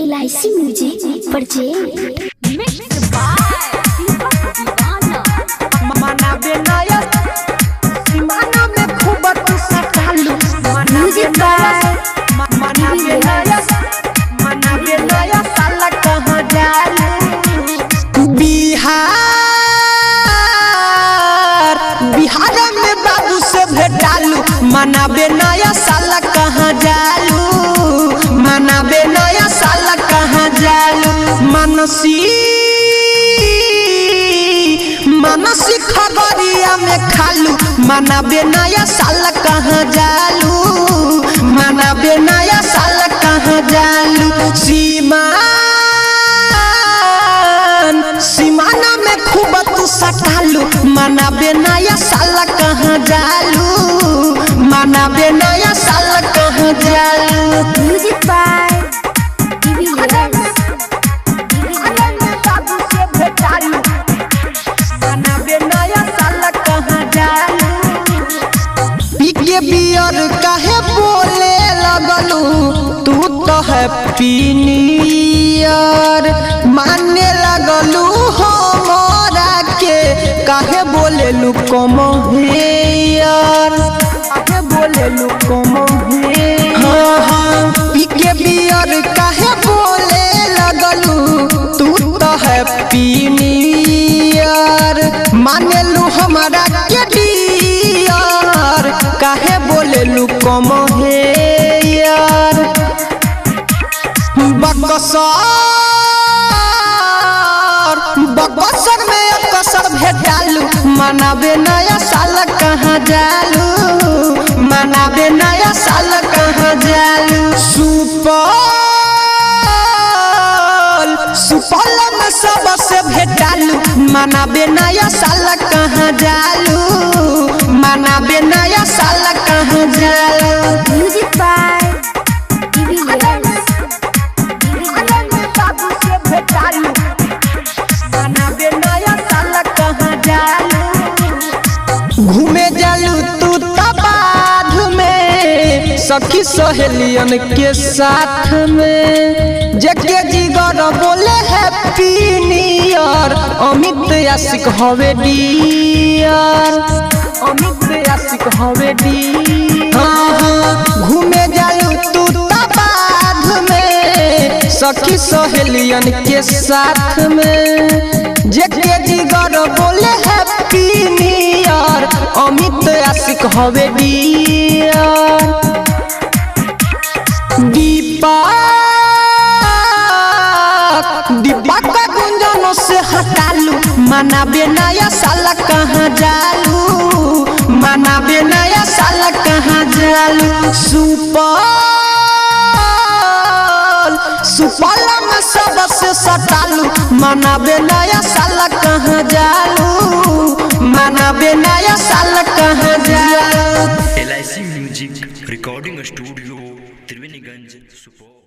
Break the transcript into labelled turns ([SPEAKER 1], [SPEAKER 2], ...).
[SPEAKER 1] LIC music purchase
[SPEAKER 2] Bihar में बाबू से भेटालू मनाबे नया साल कहाँ जालू मनाबे नया साल कहाँ जालू मनसी खगड़िया में खालू मनाबे नया साल कहाँ जालू मनाबे नया साल कहाँ जालू सीमाना में खूब तू सटालू मनाबे नया साल कहाँ जालू मनाबे नया साल कहाँ जालू
[SPEAKER 1] म्यूजिक बाय
[SPEAKER 2] मनाबे नया साल कहाँ जालू पीके बियर काहे बोले लगलू तू तो हैप्पी न्यू ईयर माने लगलू हमरा के काहे बोले लू कम हेयर काहे बोले लू कम हेयर हाँ पीके बियर काहे बोले लगलू तू तो हैप्पी न्यू ईयर माने लू हमरा के डियर काहे बोले लू कम हेयर बकसर में कसर भेटालू मनाबे नया साल कहाँ जालू मनाबे नया साल कहाँ जालू सुपौल में सबसे भेटालू मनाबे नया साल कहाँ जालू मनाबे नया साल कहाँ जालू
[SPEAKER 1] म्यूजिक बाय
[SPEAKER 2] घूमे जालू तू तबाध में सखी सहेलियन के साथ में जके जिगर बोले हैप्पी न्यू ईयर अमित आशिक हवे डियर अमित आशिक हवे डियर हाँ घूमे जालू तू तबाध में सखी सहेलियन के साथ में जके जिगर बोले हैप्पी न्यू ईयर अमित आशिक हवे डियर दीपक गुंजन से हटालू मनाबे नया साल कहाँ जालू मनाबे नया साल कहाँ जालू सुपौल में सबसे सटालू मनाबे नया साल कहाँ जालू मनाबे नया साल कहाँ जालू
[SPEAKER 3] LIC music recording studio Triveniganj Supaul.